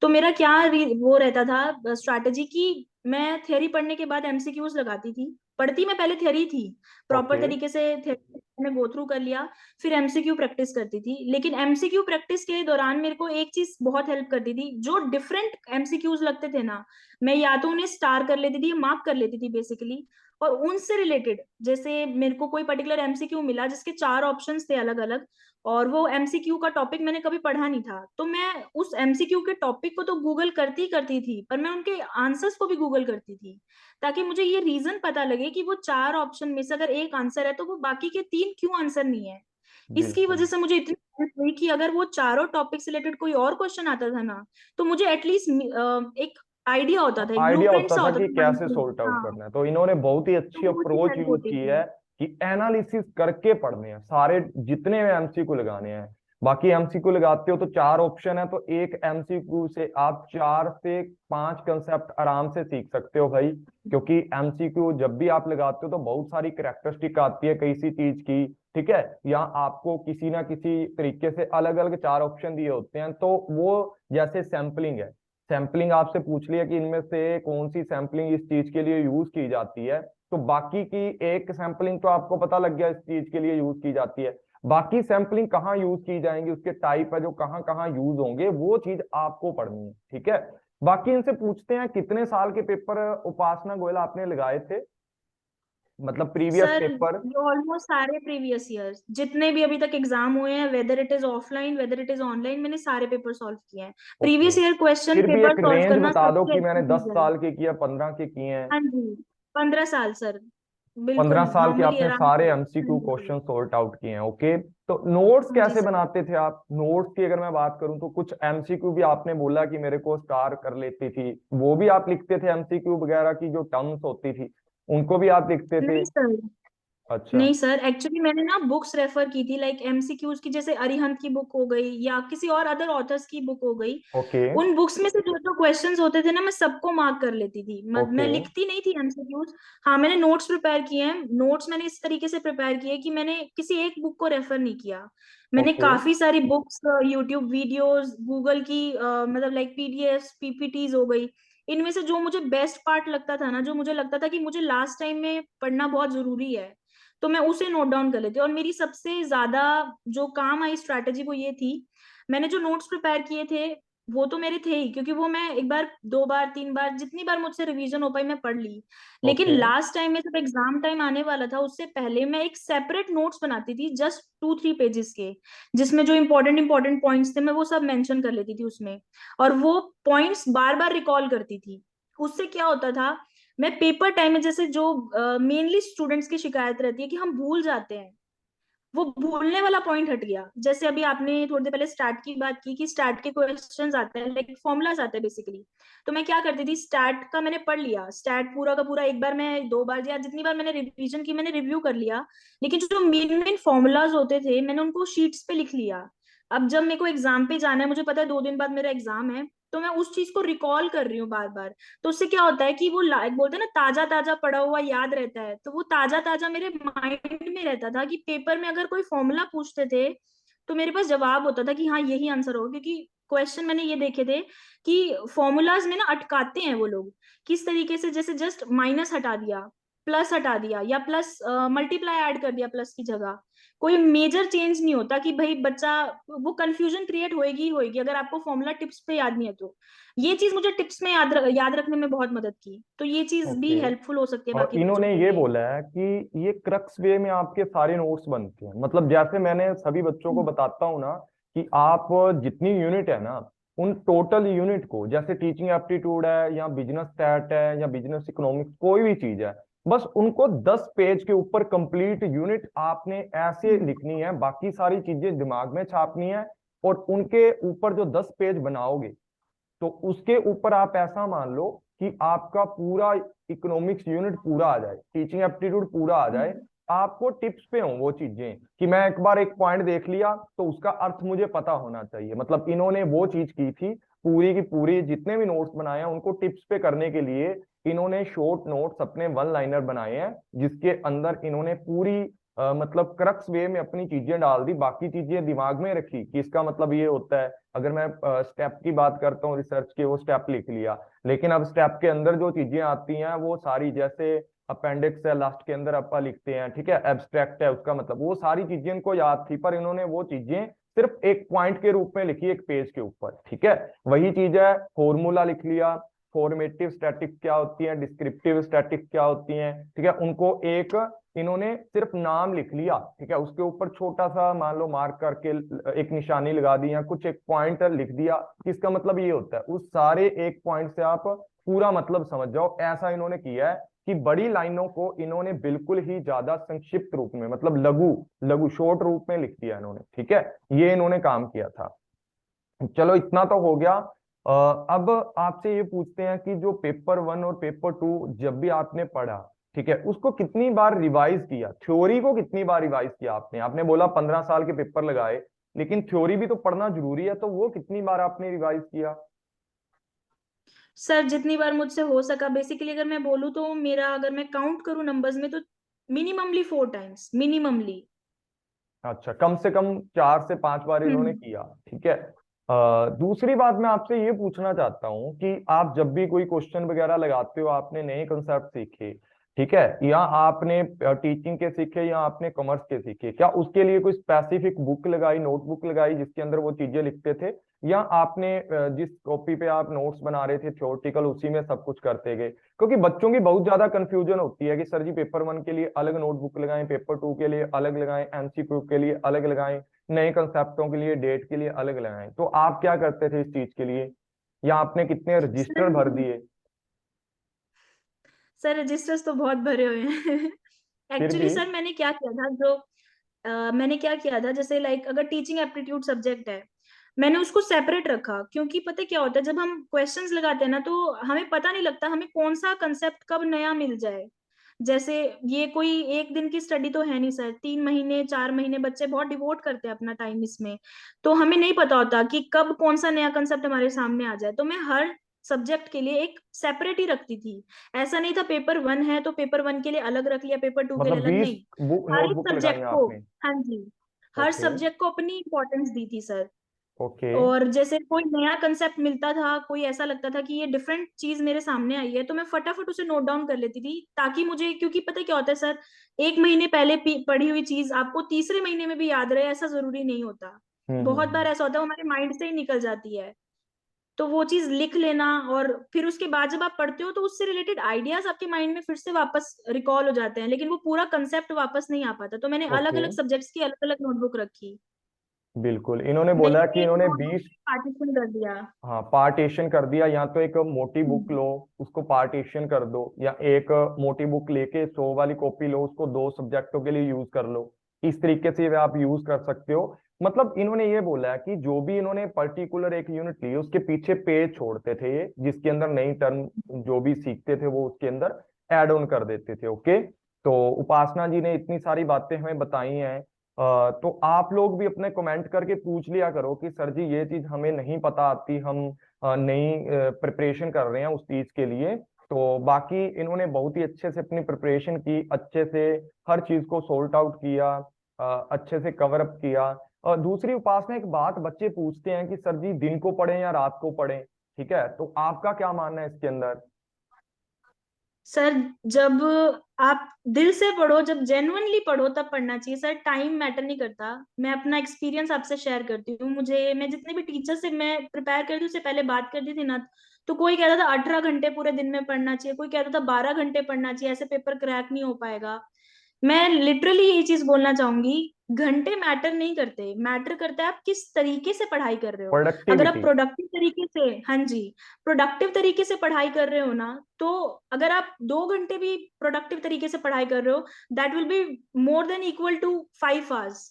तो मेरा क्या वो रहता था स्ट्रैटेजी, कि मैं थ्योरी पढ़ने के बाद एमसीक्यूज लगाती थी। पढ़ती मैं पहले थ्योरी थी, प्रॉपर ओके। तरीके से थ्योरी में गो थ्रू कर लिया, फिर एमसीक्यू प्रैक्टिस करती थी। लेकिन एमसीक्यू प्रैक्टिस के दौरान मेरे को एक चीज बहुत हेल्प करती थी, जो डिफरेंट एमसीक्यूज लगते थे ना, मैं या तो उन्हें स्टार कर लेती थी या मार्क कर लेती थी बेसिकली। और उनसे रिलेटेड, जैसे मेरे को कोई पर्टिकुलर एमसीक्यू मिला जिसके 4 ऑप्शंस थे अलग अलग, और वो एमसीक्यू का टॉपिक मैंने कभी पढ़ा नहीं था, तो मैं उस एमसीक्यू के टॉपिक को तो गूगल करती करती थी, पर मैं उनके आंसर्स को भी गूगल करती थी, ताकि मुझे ये रीजन पता लगे कि वो 4 ऑप्शन में से अगर एक आंसर है तो वो बाकी के 3 क्यों आंसर नहीं है। इसकी बिल्कुल। वजह से मुझे इतनी हेल्प हुई कि अगर वो चारों टॉपिक से रिलेटेड कोई और क्वेश्चन आता था ना, तो मुझे एटलीस्ट एक आइडिया होता था, एक आइडिया ब्लूप्रिंट होता सा था होता कि था पढ़ने कैसे के लिए। सॉर्ट आउट हाँ, करना है। तो इन्होंने बहुत ही तो अच्छी वो चीज अप्रोच हेल्प यूज होती की थी। है कि एनालिसिस करके पढ़ने हैं सारे जितने में एमसीक्यू लगाने हैं। बाकी एमसीक्यू लगाते हो तो 4 ऑप्शन है, तो एक एमसीक्यू से आप 4 से 5 कंसेप्ट आराम से सीख सकते हो भाई। क्योंकि एमसीक्यू जब भी आप लगाते हो तो बहुत सारी करेक्टरिस्टिक आती है किसी चीज की, ठीक है, या आपको किसी ना किसी तरीके से अलग अलग 4 ऑप्शन दिए होते हैं, तो वो जैसे सैंपलिंग है, सैंपलिंग आपसे पूछ लिया कि इनमें से कौन सी सैंपलिंग इस चीज के लिए यूज की जाती है, तो बाकी की एक सैंपलिंग तो आपको पता लग गया इस चीज के लिए यूज की जाती है। बाकी सैंपलिंग कहाँ यूज की जाएंगी, उसके टाइप है जो कहाँ कहाँ यूज होंगे, वो चीज आपको पढ़नी है, ठीक है। बाकी इनसे पूछते हैं कितने साल के पेपर उपासना गोयल आपने लगाए थे, मतलब प्रीवियस सर पेपर। ये ऑलमोस्ट सारे प्रीवियस ईयर्स जितने भी अभी तक एग्जाम हुए हैं, whether it is offline whether it is online, मैंने सारे पेपर सॉल्व किए हैं। ओके, प्रीवियस ईयर क्वेश्चन फिर भी पेपर एक सॉल्व रेंज करना बता दो सबसे कि अच्छी मैंने दस चीज है। साल के किया, 15 के किए हैं। हाँ जी, 15 साल सर, 15 साल के नॉर्मली आपने आराम सारे से। हाँ एमसीक्यू जी, क्वेश्चन सॉर्ट आउट किए हैं। ओके, तो नोट्स हाँ जी कैसे सर। बनाते थे आप? नोट्स की अगर मैं बात करूं तो कुछ एमसीक्यू भी आपने बोला कि मेरे को स्टार कर लेती थी, वो भी आप लिखते थे? एमसीक्यू वगैरह की जो टर्म्स होती थी उनको भी आप लिखते थे? नहीं सर, अच्छा। नहीं सर, एक्चुअली मैंने ना बुक्स रेफर की थी, लाइक एमसीक्यूज की, जैसे अरिहंत की बुक हो गई या किसी और अदर ऑथर्स की बुक हो गई। ओके। उन बुक्स में से जो जो क्वेश्चंस होते थे ना, मैं सबको मार्क कर लेती थी। मैं ओके। लिखती नहीं थी एमसीक्यूज। हाँ, मैंने नोट्स प्रिपेयर किए हैं। नोट्स मैंने इस तरीके से प्रिपेयर किए कि मैंने किसी एक बुक को रेफर नहीं किया। मैंने ओके। काफी सारी बुक्स, यूट्यूब वीडियोस, गूगल की मतलब लाइक पीडीएफ पीपीटीज हो गई, इनमें से जो मुझे बेस्ट पार्ट लगता था ना, जो मुझे लगता था कि मुझे लास्ट टाइम में पढ़ना बहुत जरूरी है, तो मैं उसे नोट डाउन कर लेती। और मेरी सबसे ज्यादा जो काम आई स्ट्रैटेजी वो ये थी, मैंने जो नोट्स प्रिपेयर किए थे, वो तो मेरे थे ही, क्योंकि वो मैं एक बार, दो बार, तीन बार, जितनी बार मुझसे रिवीजन हो पाई मैं पढ़ ली। लेकिन ओके। लास्ट टाइम में जब एग्जाम टाइम आने वाला था, उससे पहले मैं एक सेपरेट नोट्स बनाती थी, जस्ट 2-3 पेजेस के, जिसमें जो इंपॉर्टेंट इंपॉर्टेंट पॉइंट्स थे मैं वो सब मेंशन कर लेती थी उसमें, और वो पॉइंट्स बार बार रिकॉल करती थी। उससे क्या होता था, मैं पेपर टाइम में, जैसे जो मेनली स्टूडेंट्स की शिकायत रहती है कि हम भूल जाते हैं, वो भूलने वाला पॉइंट हट गया। जैसे अभी आपने थोड़ी देर पहले स्टार्ट की बात की कि स्टार्ट के क्वेश्चंस आते हैं, लाइक फॉर्मूलाज आते हैं बेसिकली। तो मैं क्या करती थी, स्टार्ट का मैंने पढ़ लिया, स्टार्ट पूरा का पूरा एक बार, मैं दो बार या जितनी बार मैंने रिवीजन की मैंने रिव्यू कर लिया। लेकिन जो मेन मेन फॉर्मूलाज होते थे मैंने उनको शीट्स पे लिख लिया। अब जब मेरे को एग्जाम पे जाना है, मुझे पता है 2 दिन बाद मेरा एग्जाम है, तो मैं उस चीज को रिकॉल कर रही हूँ बार बार। तो उससे क्या होता है कि वो लाइक बोलते हैं ना, ताजा ताजा पढ़ा हुआ याद रहता है, तो वो ताजा ताजा मेरे माइंड में रहता था कि पेपर में अगर कोई फॉर्मूला पूछते थे तो मेरे पास जवाब होता था कि हाँ यही आंसर होगा। क्योंकि क्वेश्चन मैंने ये देखे थे कि फॉर्मूलाज में ना अटकाते हैं वो लोग, किस तरीके से, जैसे जस्ट माइनस हटा दिया, प्लस हटा दिया, या प्लस मल्टीप्लाई ऐड कर दिया प्लस की जगह, कोई मेजर चेंज नहीं होता कि भाई बच्चा, वो कंफ्यूजन क्रिएट होएगी ही होएगी अगर आपको फॉर्मूला टिप्स पे याद नहीं है तो। ये चीज मुझे टिप्स में याद रखने में बहुत मदद की, तो ये चीज भी ओके। हेल्पफुल हो सकती है और बाकी बच्चों इन्होंने के ये लिए। बोला है कि ये क्रक्स वे में आपके सारे नोट्स बनते हैं, मतलब जैसे मैंने सभी बच्चों को हम्म। बताता हूँ ना कि आप जितनी यूनिट है ना, उन टोटल यूनिट को, जैसे टीचिंग एप्टीट्यूड है या बिजनेस स्टैट है या बिजनेस इकोनॉमिक्स, कोई भी चीज है, बस उनको 10 पेज के ऊपर कंप्लीट यूनिट आपने ऐसे हम्म। लिखनी है, बाकी सारी चीजें दिमाग में छापनी है। और उनके ऊपर जो 10 पेज बनाओगे, तो उसके ऊपर आप ऐसा मान लो कि आपका पूरा इकोनॉमिक्स यूनिट पूरा आ जाए, टीचिंग एप्टीट्यूड पूरा आ जाए। हम्म। आपको टिप्स पे हो वो चीजें कि मैं एक बार एक पॉइंट देख लिया तो उसका अर्थ मुझे पता होना चाहिए, मतलब इन्होंने वो चीज की थी। पूरी की पूरी जितने भी नोट्स बनाए हैं उनको टिप्स पे करने के लिए इन्होंने शॉर्ट नोट्स अपने वन लाइनर बनाए हैं, जिसके अंदर इन्होंने पूरी मतलब क्रक्स वे में अपनी चीजें डाल दी, बाकी चीजें दिमाग में रखी कि इसका मतलब ये होता है। अगर मैं स्टेप की बात करता हूँ रिसर्च के, वो स्टेप लिख लिया, लेकिन अब स्टेप के अंदर जो चीजें आती हैं वो सारी, जैसे अपेंडिक्स है लास्ट के अंदर अपा लिखते हैं, ठीक है, एब्स्ट्रैक्ट है उसका मतलब, वो सारी चीजें इनको याद थी, पर इन्होंने वो चीजें सिर्फ एक पॉइंट के रूप में लिखी एक पेज के ऊपर, ठीक है। वही चीज है, फॉर्मूला लिख लिया, फॉर्मेटिव स्टैटिक्स क्या होती है, डिस्क्रिप्टिव स्टैटिक्स क्या होती हैं, ठीक है, उनको एक इन्होंने सिर्फ नाम लिख लिया, ठीक है, उसके ऊपर छोटा सा मान लो मार्क करके एक निशानी लगा दी या कुछ एक पॉइंट लिख दिया कि इसका मतलब ये होता है। उस सारे एक पॉइंट से आप पूरा मतलब समझ जाओ, ऐसा इन्होंने किया है कि बड़ी लाइनों को इन्होंने बिल्कुल ही ज्यादा संक्षिप्त रूप में, मतलब लघु लघु शॉर्ट रूप में लिख दिया इन्होंने, ठीक है। ये इन्होंने काम किया था। चलो इतना तो हो गया। अब आपसे ये पूछते हैं कि जो पेपर वन और पेपर टू जब भी आपने पढ़ा, ठीक है, उसको कितनी बार रिवाइज किया, थ्योरी को कितनी बार रिवाइज किया आपने? आपने बोला 15 साल के पेपर लगाए, लेकिन थ्योरी भी तो पढ़ना जरूरी है, तो वो कितनी बार आपने रिवाइज किया? सर जितनी बार मुझसे हो सका, बेसिकली अगर मैं बोलूँ तो मेरा, अगर मैं काउंट करूँ नंबर्स में, तो मिनिममली 4 टाइम्स, मिनिममली। अच्छा, कम से कम 4 से 5 बार इन्होंने हम्म। किया, ठीक है। दूसरी बात मैं आपसे ये पूछना चाहता हूँ कि आप जब भी कोई क्वेश्चन वगैरह लगाते हो, आपने नए कंसेप्ट सीखे, ठीक है, या आपने टीचिंग के सीखे या आपने कॉमर्स के सीखे, क्या उसके लिए कोई स्पेसिफिक बुक लगाई, नोटबुक लगाई जिसके अंदर वो चीजें लिखते थे, या आपने जिस कॉपी पे आप नोट्स बना रहे थे थ्योरेटिकल, उसी में सब कुछ करते गए? क्योंकि बच्चों की बहुत ज्यादा कंफ्यूजन होती है कि सर जी पेपर वन के लिए अलग नोटबुक लगाएं, पेपर टू के लिए अलग लगाएं, एमसीक्यू के लिए अलग लगाएं, नए कंसेप्टों के लिए, डेट के लिए अलग लगाएं। तो आप क्या करते थे इस चीज के लिए, या आपने कितने सर रजिस्टर भर दिए? सर रजिस्टर्स तो बहुत भरे हुए हैं। फिर एक्चुअली भी। सर मैंने क्या किया था, जो मैंने क्या किया था, जैसे लाइक अगर टीचिंग एप्टीट्यूड सब्जेक्ट है, मैंने उसको सेपरेट रखा। क्योंकि पता है क्या होता है, जब हम क्वेश्चंस लगाते हैं ना, तो हमें पता नहीं लगता हमें कौन सा कंसेप्ट कब नया मिल जाए। जैसे ये कोई एक दिन की स्टडी तो है नहीं सर, 3 महीने 4 महीने बच्चे बहुत डिवोट करते हैं अपना टाइम इसमें। तो हमें नहीं पता होता कि कब कौन सा नया कंसेप्ट हमारे सामने आ जाए, तो मैं हर सब्जेक्ट के लिए एक सेपरेट ही रखती थी। ऐसा नहीं था पेपर वन है तो पेपर वन के लिए अलग रख लिया, पेपर टू के लिए मतलब अलग, 20 नहीं। बुक हर एक नोटबुक लगाई सब्जेक्ट हैं को, आपने? हाँ जी, हर ओके। सब्जेक्ट को अपनी इंपॉर्टेंस दी थी सर। ओके। और जैसे कोई नया कंसेप्ट मिलता था, कोई ऐसा लगता था कि ये डिफरेंट चीज मेरे सामने आई है, तो मैं फटाफट उसे नोट डाउन कर लेती थी, ताकि मुझे, क्योंकि पता है क्या होता है सर, एक महीने पहले पढ़ी हुई चीज आपको तीसरे महीने में भी याद रहे ऐसा जरूरी नहीं होता। हम्म, बहुत बार ऐसा होता है वो हमारे माइंड से ही निकल जाती है। तो वो चीज लिख लेना, और फिर उसके बाद जब आप पढ़ते हो तो उससे रिलेटेड आइडियाज आपके माइंड में फिर से वापस रिकॉल हो जाते हैं, लेकिन वो पूरा कंसेप्ट वापस नहीं आ पाता। तो मैंने अलग ओके, अलग सब्जेक्ट्स की अलग अलग नोटबुक रखी। बिल्कुल। इन्होंने मैंने बोला कि एक इन्होंने नोटबुक 20, पार्टीशन कर दिया। हाँ, पार्टीशन कर दिया। या तो एक मोटी बुक हम्म। लो, उसको पार्टीशन कर दो, या एक मोटी बुक लेके 100 वाली कॉपी लो, उसको 2 सब्जेक्टों के लिए यूज कर लो। इस तरीके से वे आप यूज कर सकते हो। मतलब इन्होंने ये बोला है कि जो भी इन्होंने पर्टिकुलर एक यूनिट ली, उसके पीछे पेज छोड़ते थे ये, जिसके अंदर नई टर्म जो भी सीखते थे वो उसके अंदर ऐड ऑन कर देते थे। ओके, तो उपासना जी ने इतनी सारी बातें हमें बताई हैं। तो आप लोग भी अपने कमेंट करके पूछ लिया करो कि सर जी ये चीज हमें नहीं पता आती, हम नई प्रिपरेशन कर रहे हैं उस चीज के लिए। तो बाकी इन्होंने बहुत ही अच्छे से अपनी प्रिपरेशन की, अच्छे से हर चीज को सॉर्ट आउट किया, अच्छे से कवर अप किया। और दूसरी उपासना, एक बात बच्चे पूछते हैं कि सर जी दिन को पढ़ें या रात को पढ़ें, ठीक है, तो आपका क्या मानना है इसके अंदर? सर, जब आप दिल से पढ़ो, जब जेन्युइनली पढ़ो तब पढ़ना चाहिए सर। टाइम मैटर नहीं करता। मैं अपना एक्सपीरियंस आपसे शेयर करती हूँ। मैं जितने भी टीचर से मैं प्रिपेयर करती हूँ, उससे पहले बात करती थी ना, तो कोई कहता था 18 घंटे पूरे दिन में पढ़ना चाहिए, कोई कहता था 12 घंटे पढ़ना चाहिए, ऐसे पेपर क्रैक नहीं हो पाएगा। मैं लिटरली यही चीज बोलना चाहूंगी, घंटे मैटर नहीं करते, मैटर करता है आप किस तरीके से पढ़ाई कर रहे हो। अगर आप प्रोडक्टिविटी। प्रोडक्टिव तरीके से, हाँ जी, प्रोडक्टिव तरीके से पढ़ाई कर रहे हो ना, तो अगर आप 2 घंटे भी प्रोडक्टिव तरीके से पढ़ाई कर रहे हो, that will be more than equal to 5 hours.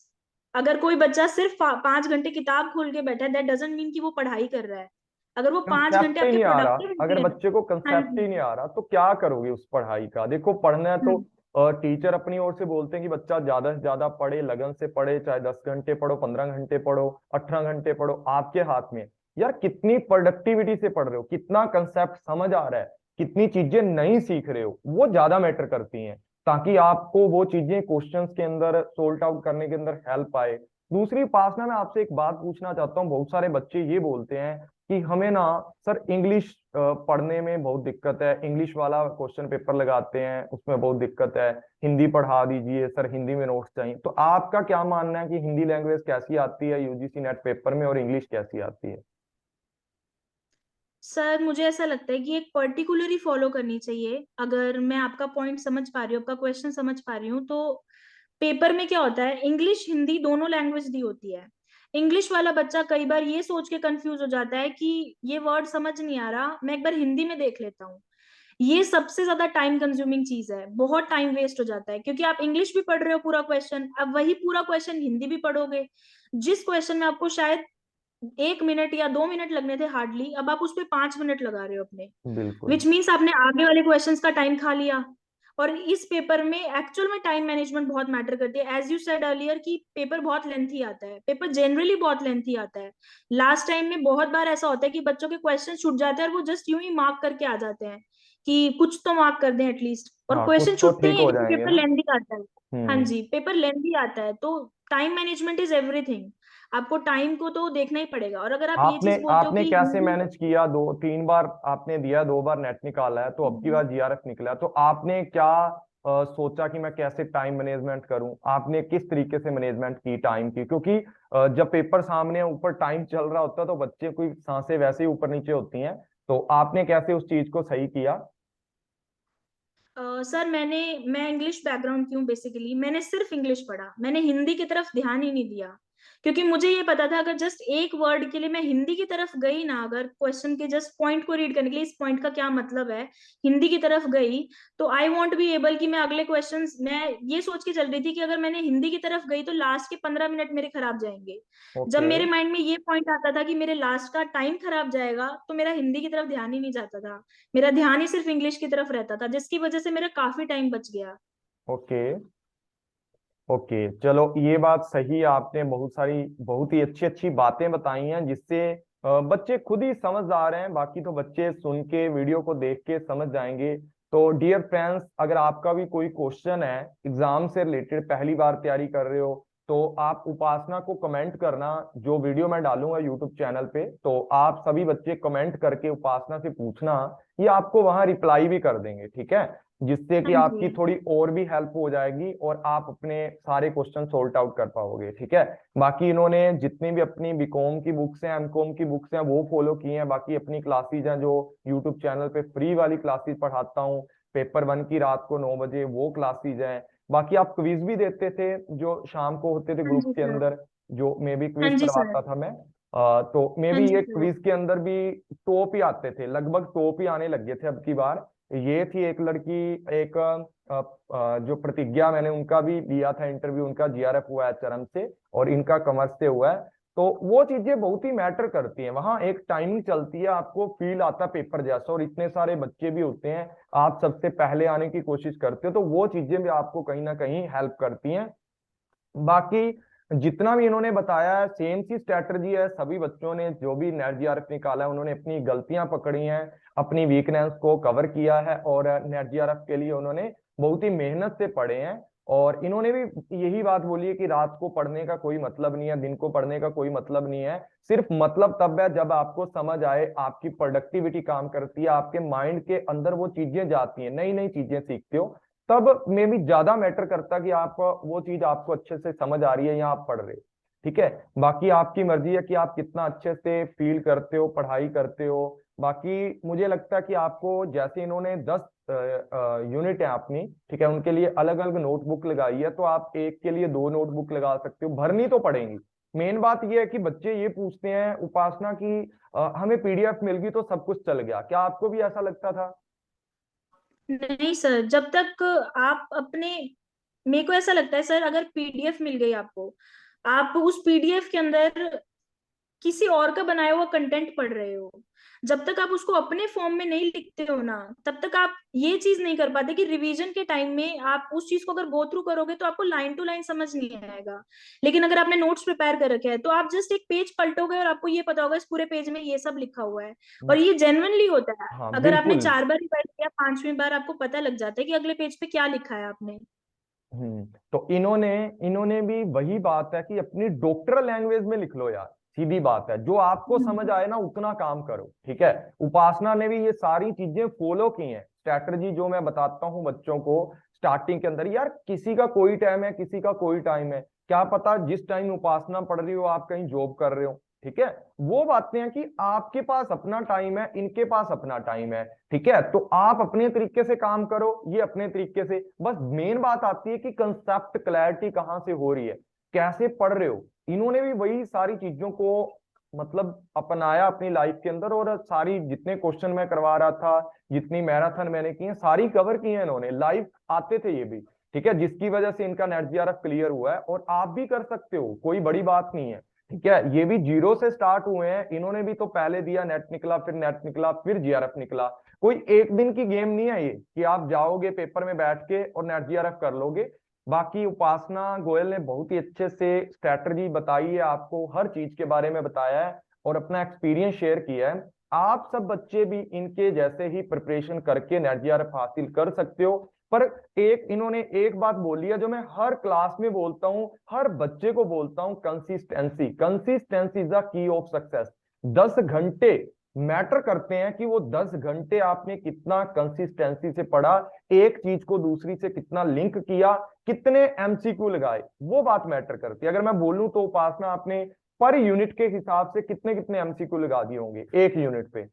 अगर कोई बच्चा सिर्फ 5 घंटे किताब खोल के बैठा है, दैट डजंट मीन कि वो पढ़ाई कर रहा है। अगर वो 5 घंटे कंसेप्ट ही आपके नहीं आ रहा, प्रोडक्टिव अगर हैं। बच्चे को हाँ कंसेप्ट जी। ही नहीं आ रहा तो क्या करोगे उस पढ़ाई का? देखो, पढ़ना है तो हम्म। टीचर अपनी ओर से बोलते हैं कि बच्चा ज्यादा से ज्यादा पढ़े, लगन से पढ़े, चाहे 10 घंटे पढ़ो, 15 घंटे पढ़ो, 18 घंटे पढ़ो, आपके हाथ में। यार कितनी प्रोडक्टिविटी से पढ़ रहे हो, कितना कंसेप्ट समझ आ रहा है, कितनी चीजें नई सीख रहे हो, वो ज्यादा मैटर करती हैं, ताकि आपको वो चीजें क्वेश्चंस के अंदर सोल्ट आउट करने के अंदर हेल्प आए। दूसरी उपासना, मैं आपसे एक बात पूछना चाहता हूँ। बहुत सारे बच्चे ये बोलते हैं कि हमें ना सर इंग्लिश पढ़ने में बहुत दिक्कत है, इंग्लिश वाला क्वेश्चन पेपर लगाते हैं उसमें बहुत दिक्कत है, हिंदी पढ़ा दीजिए सर, हिंदी में नोट्स चाहिए। तो आपका क्या मानना है कि हिंदी लैंग्वेज कैसी आती है यूजीसी नेट पेपर में, और इंग्लिश कैसी आती है? सर, मुझे ऐसा लगता है कि एक पर्टिकुलरली फॉलो करनी चाहिए। अगर मैं आपका पॉइंट समझ पा रही हूँ, आपका क्वेश्चन समझ पा रही हूँ, तो पेपर में क्या होता है, इंग्लिश हिंदी दोनों लैंग्वेज दी होती है। इंग्लिश वाला बच्चा कई बार ये सोच के कंफ्यूज हो जाता है कि ये वर्ड समझ नहीं आ रहा, मैं एक बार हिंदी में देख लेता हूँ। ये सबसे ज्यादा टाइम कंज्यूमिंग चीज है, बहुत टाइम वेस्ट हो जाता है, क्योंकि आप इंग्लिश भी पढ़ रहे हो पूरा क्वेश्चन, अब वही पूरा क्वेश्चन हिंदी भी पढ़ोगे। जिस क्वेश्चन में आपको शायद 1 मिनट या 2 मिनट लगने थे हार्डली, अब आप उस पर 5 मिनट लगा रहे हो अपने। बिल्कुल। विच मीन्स आपने आगे वाले क्वेश्चंस का टाइम खा लिया। और इस पेपर में एक्चुअल में टाइम मैनेजमेंट बहुत मैटर करती है। एज यू सेड अर्लियर कि पेपर बहुत लेंथी आता है, पेपर जनरली बहुत लेंथी आता है। लास्ट टाइम में बहुत बार ऐसा होता है कि बच्चों के क्वेश्चन छूट जाते हैं और वो जस्ट यूं ही मार्क करके आ जाते हैं कि कुछ तो मार्क कर दें एटलीस्ट, और हाँ, कुछ क्वेश्चन तो छुट्टे ठीक हैं हो क्योंकि जाएंगे पेपर ना। लेंथी आता है। हाँ हम्म। जी, पेपर लेंथी आता है, तो टाइम मैनेजमेंट इज एवरीथिंग। आपको टाइम को तो देखना ही पड़ेगा। और अगर आप ये आपने चीज बोलते हो आपने कि कैसे हिंदी, मैनेज किया? 2-3 बार आपने दिया, 2 बार नेट निकाला है, तो अब की बार जीआरएफ निकला है, तो आपने क्या सोचा कि मैं कैसे टाइम मैनेजमेंट करूं? आपने किस तरीके से मैनेजमेंट की टाइम की? क्योंकि जब पेपर सामने है, ऊपर टाइम चल रहा होता है, तो बच्चे की सांसें वैसे ही ऊपर नीचे होती हैं। तो आपने कैसे उस चीज को सही किया? सर, मैं इंग्लिश बैकग्राउंड की हूँ बेसिकली। मैंने सिर्फ इंग्लिश पढ़ा, मैंने हिंदी की तरफ ध्यान ही नहीं दिया, क्योंकि मुझे ये पता था अगर जस्ट एक वर्ड के लिए मैं हिंदी की तरफ गई ना, अगर क्वेश्चन के जस्ट पॉइंट को रीड करने के लिए इस पॉइंट का क्या मतलब है, हिंदी की तरफ गई, तो आई वॉन्ट बी एबल कि मैं अगले क्वेश्चन, मैं ये सोच के चल रही थी कि अगर मैंने हिंदी की तरफ गई तो लास्ट के 15 मिनट मेरे खराब जाएंगे। जब ओके। मेरे माइंड में ये पॉइंट आता था कि मेरे लास्ट का टाइम खराब जाएगा, तो मेरा हिंदी की तरफ ध्यान ही नहीं जाता था। मेरा ध्यान ही सिर्फ इंग्लिश की तरफ रहता था, जिसकी वजह से मेरा काफी टाइम बच गया। ओके। ओके, चलो ये बात सही है। आपने बहुत सारी, बहुत ही अच्छी अच्छी बातें बताई हैं, जिससे बच्चे खुद ही समझ आ रहे हैं। बाकी तो बच्चे सुन के, वीडियो को देख के समझ जाएंगे। तो डियर फ्रेंड्स, अगर आपका भी कोई क्वेश्चन है एग्जाम से रिलेटेड, पहली बार तैयारी कर रहे हो, तो आप उपासना को कमेंट करना। जो वीडियो मैं डालूंगा यूट्यूब चैनल पे, तो आप सभी बच्चे कमेंट करके उपासना से पूछना, ये आपको वहां रिप्लाई भी कर देंगे, ठीक है। जिससे कि हाँ आपकी जी। थोड़ी और भी हेल्प हो जाएगी और आप अपने सारे क्वेश्चन सॉल्ट आउट कर पाओगे। ठीक है, बाकी इन्होंने जितनी भी अपनी बीकॉम की बुक्स हैं, एमकॉम की बुक्स हैं, वो फॉलो की हैं। बाकी अपनी क्लासेज हैं जो यूट्यूब चैनल पे फ्री वाली क्लासेज पढ़ाता हूँ, पेपर 1 की रात को 9 बजे वो क्लासेज हैं। बाकी आप क्विज भी देते थे जो शाम को होते थे हाँ ग्रुप जी के सर। अंदर, जो मे भी हाँ क्विज जी सर। करवाता था मैं। तो मे हाँ भी जी ये सर। क्विज के अंदर भी टॉप ही आते थे, लगभग टॉप ही आने लग गए थे अब की बार। ये थी एक लड़की, एक जो प्रतिज्ञा, मैंने उनका भी लिया था इंटरव्यू, उनका जीआरएफ हुआ है चरम से और इनका कमर्स से हुआ है। तो वो चीजें बहुत ही मैटर करती हैं, वहां एक टाइमिंग चलती है, आपको फील आता है पेपर जैसा, और इतने सारे बच्चे भी होते हैं, आप सबसे पहले आने की कोशिश करते हो, तो वो चीजें भी आपको कहीं ना कहीं हेल्प करती हैं। बाकी जितना भी इन्होंने बताया है सेम सी स्ट्रेटजी है, सभी बच्चों ने जो भी नेट जीआरएफ निकाला है उन्होंने अपनी गलतियां पकड़ी हैं, अपनी वीकनेस को कवर किया है, और नेट जीआरएफ के लिए उन्होंने बहुत ही मेहनत से पढ़े हैं। और इन्होंने भी यही बात बोली है कि रात को पढ़ने का कोई मतलब नहीं है, दिन को पढ़ने का कोई मतलब नहीं है, सिर्फ मतलब तब है जब आपको समझ आए, आपकी प्रोडक्टिविटी काम करती है, आपके माइंड के अंदर वो चीजें जाती हैं, नई नई चीजें सीखते हो, तब में भी ज्यादा मैटर करता कि आप वो चीज आपको अच्छे से समझ आ रही है या आप पढ़ रहे हो। ठीक है, बाकी आपकी मर्जी है कि आप कितना अच्छे से फील करते हो, पढ़ाई करते हो। बाकी मुझे लगता है कि आपको, जैसे इन्होंने 10 यूनिट है अपनी, ठीक है, उनके लिए अलग अलग नोटबुक लगाई है, तो आप एक के लिए 2 नोटबुक लगा सकते हो, भरनी तो पड़ेंगी। मेन बात यह है कि बच्चे ये पूछते हैं उपासना की, हमें पीडीएफ मिल गई तो सब कुछ चल गया, क्या आपको भी ऐसा लगता था? नहीं सर, जब तक आप अपने, मेरे को ऐसा लगता है सर, अगर पीडीएफ मिल गई आपको, आप उस पीडीएफ के अंदर किसी और का बनाया हुआ कंटेंट पढ़ रहे हो, जब तक आप उसको अपने फॉर्म में नहीं लिखते हो ना, तब तक आप ये चीज नहीं कर पाते कि रिवीजन के टाइम में आप उस चीज को अगर गो थ्रू करोगे तो आपको लाइन टू लाइन समझ नहीं आएगा। लेकिन अगर आपने नोट्स प्रिपेयर कर रखे हैं तो आप जस्ट एक पेज पलटोगे और आपको ये पता होगा इस पूरे पेज में ये सब लिखा हुआ है। और ये जेन्युइनली होता है, हाँ अगर आपने बिल्कुल। 4 बार रिवाइज किया, 5वीं बार आपको पता लग जाता है कि अगले पेज पे क्या लिखा है आपने। तो इन्होंने इन्होंने भी वही बात है कि अपनी डॉक्टरल लैंग्वेज में लिख लो यार, सीधी बात है, जो आपको समझ हम्म। आए ना उतना काम करो। ठीक है, उपासना ने भी ये सारी चीजें फॉलो की हैं, स्ट्रैटेजी जो मैं बताता हूँ बच्चों को स्टार्टिंग के अंदर। यार किसी का कोई टाइम है, किसी का कोई टाइम है, क्या पता जिस टाइम उपासना पढ़ रही हो आप कहीं जॉब कर रहे हो। ठीक है, वो बातें हैं कि आपके पास अपना टाइम है, इनके पास अपना टाइम है। ठीक है, तो आप अपने तरीके से काम करो, ये अपने तरीके से, बस मेन बात आती है कि कंसेप्ट क्लैरिटी कहाँ से हो रही है, कैसे पढ़ रहे हो। इन्होंने भी वही सारी चीजों को मतलब अपनाया अपनी लाइफ के अंदर, और सारी जितने क्वेश्चन मैं करवा रहा था, जितनी मैराथन मैंने की है, सारी कवर की है इन्होंने, लाइव आते थे ये भी। ठीक है, जिसकी वजह से इनका नेट जीआरएफ क्लियर हुआ है, और आप भी कर सकते हो, कोई बड़ी बात नहीं है। ठीक है, ये भी जीरो से स्टार्ट हुए हैं, इन्होंने भी तो पहले दिया, नेट निकला, फिर नेट निकला, फिर जीआरएफ निकला। कोई एक दिन की गेम नहीं है ये कि आप जाओगे पेपर में बैठ के और नेट जीआरएफ कर लोगे। बाकी उपासना गोयल ने बहुत ही अच्छे से स्ट्रैटेजी बताई है, आपको हर चीज के बारे में बताया है और अपना एक्सपीरियंस शेयर किया है। आप सब बच्चे भी इनके जैसे ही प्रिपरेशन करके नेट जीआरएफ हासिल कर सकते हो। पर एक इन्होंने एक बात बोली है जो मैं हर क्लास में बोलता हूँ, हर बच्चे को बोलता हूँ, consistency, consistency is the key of success. 10 घंटे मैटर करते हैं कि वो 10 घंटे आपने कितना कंसिस्टेंसी से पढ़ा, एक चीज को दूसरी से कितना लिंक किया, कितने एमसीक्यू लगाए, वो बात मैटर करती है। अगर मैं बोलूं तो उपासना आपने पर यूनिट के हिसाब से कितने कितने एमसीक्यू लगा दिए होंगे एक यूनिट पे?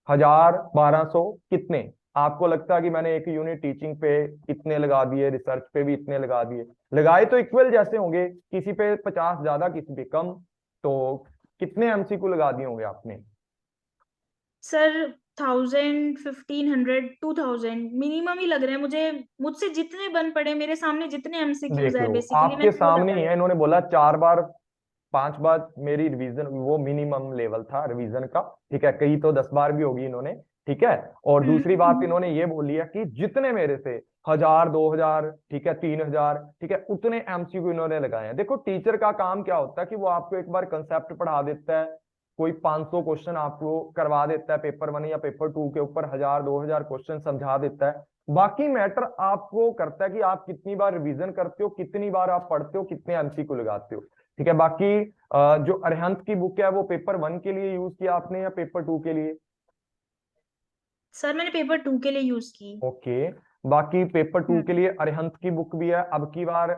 1000, 1200, कितने? आपको लगता है कि मैंने एक यूनिट टीचिंग पे इतने लगा दिए, रिसर्च पे भी इतने लगा दिए? लगाए तो इक्वल जैसे होंगे, किसी पे 50 ज्यादा, किसी पे कम। तो कितने एमसीक्यू लगा दिए होंगे आपने? सर 1000, 1500, 2000 मिनिमम ही लग रहे हैं मुझे। मुझसे जितने बन पड़े, मेरे सामने जितने एमसीक्यूज देख है, लो बेसिकली आपके मैंने वो सामने ही लगाए। है, इन्होंने बोला 4 बार 5 बार मेरी रिवीजन, वो मिनिमम लेवल था रिवीजन का। ठीक है, कई तो 10 बार भी होगी इन्होंने। ठीक है, और दूसरी बात हम्म। इन्होंने ये बोली है कि जितने मेरे से 1000, 2000, ठीक है, 3000, ठीक है, उतने एमसीक्यू इन्होंने लगाए हैं। देखो टीचर का काम क्या होता है कि वो आपको एक बार कंसेप्ट पढ़ा देता है, कोई 500 क्वेश्चन आपको करवा देता है पेपर 1 या पेपर 2 के ऊपर, 1000, 2000 क्वेश्चन समझा देता है। बाकी मैटर आपको करता है कि आप कितनी बार रिवीजन करते हो, कितनी बार आप पढ़ते हो, कितने एमसीक्यू लगाते हो। ठीक है, बाकी जो अरिहंत की बुक है वो पेपर 1 के लिए यूज किया आपने या पेपर 2 के लिए? सर मैंने पेपर 2 के लिए यूज की। ओके, बाकी पेपर 2 के लिए अरिहंत की बुक भी है अब की बार।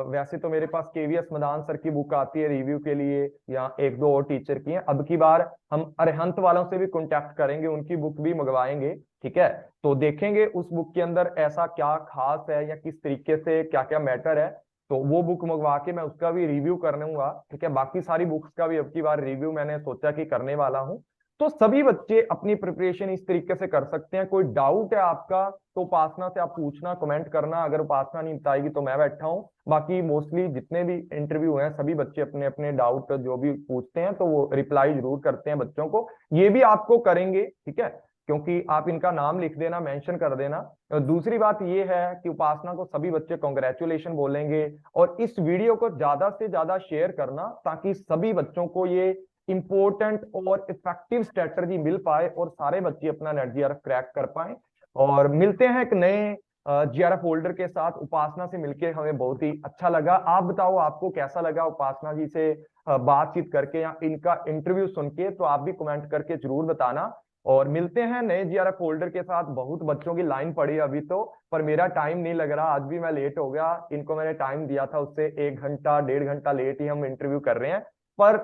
वैसे तो मेरे पास केवीएस मदान सर की बुक आती है रिव्यू के लिए, या एक दो और टीचर की है। अब की बार हम अरिहंत वालों से भी कांटेक्ट करेंगे, उनकी बुक भी मंगवाएंगे, ठीक है। तो देखेंगे उस बुक के अंदर ऐसा क्या खास है या किस तरीके से क्या क्या मैटर है, तो वो बुक मंगवा के मैं उसका भी रिव्यू करने ठीक है। बाकी सारी बुक्स का भी अब की बार रिव्यू मैंने सोचा कि करने वाला हूँ। तो सभी बच्चे अपनी प्रिपरेशन इस तरीके से कर सकते हैं। कोई डाउट है आपका तो उपासना से आप पूछना, कमेंट करना। अगर उपासना नहीं बताएगी तो मैं बैठा हूँ। बाकी मोस्टली जितने भी इंटरव्यू हैं सभी बच्चे अपने अपने डाउट जो भी पूछते हैं तो वो रिप्लाई जरूर करते हैं बच्चों को, ये भी आपको करेंगे, ठीक है। क्योंकि आप इनका नाम लिख देना, मेंशन कर देना। दूसरी बात ये है कि उपासना को सभी बच्चे कॉन्ग्रेचुलेशन बोलेंगे, और इस वीडियो को ज्यादा से ज्यादा शेयर करना ताकि सभी बच्चों को ये इंपॉर्टेंट और इफेक्टिव स्ट्रेटजी मिल पाए और सारे बच्चे अपना नेट जीआरएफ क्रैक कर पाए। और मिलते हैं एक नए जीआरएफ होल्डर के साथ। उपासना से मिलके हमें बहुत ही अच्छा लगा। आप बताओ आपको कैसा लगा उपासना जी से बातचीत करके या इनका इंटरव्यू सुन के, तो आप भी कमेंट करके जरूर बताना। और मिलते हैं नए जीआरएफ होल्डर के साथ। बहुत बच्चों की लाइन पड़ी अभी तो, पर मेरा टाइम नहीं लग रहा, आज भी मैं लेट हो गया। इनको मैंने टाइम दिया था उससे 1 घंटा 1.5 घंटा लेट ही हम इंटरव्यू कर रहे हैं। पर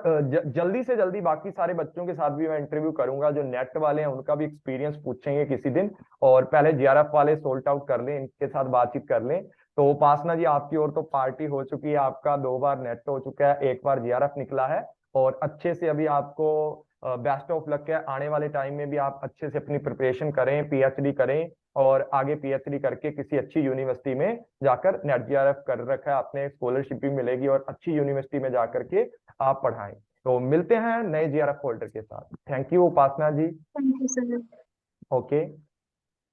जल्दी से जल्दी बाकी सारे बच्चों के साथ भी मैं इंटरव्यू करूंगा। जो नेट वाले हैं उनका भी एक्सपीरियंस पूछेंगे किसी दिन, और पहले जीआरएफ वाले सोल्ट आउट कर लें, इनके साथ बातचीत कर लें। तो उपासना जी आपकी ओर तो पार्टी हो चुकी है, आपका 2 बार नेट हो चुका है, 1 बार जीआरएफ निकला है। और अच्छे से अभी आपको बेस्ट ऑफ लक है। आने वाले टाइम में भी आप अच्छे से अपनी प्रिपरेशन करें, पीएचडी करें, और आगे पीएचडी करके किसी अच्छी यूनिवर्सिटी में जाकर नेट जीआरएफ कर रखा है आपने, स्कॉलरशिप भी मिलेगी और अच्छी यूनिवर्सिटी में जाकर के आप पढ़ाएं। तो मिलते हैं नए जीआरएफ होल्डर के साथ। Thank you Upasana ji. Thank you sir. Okay.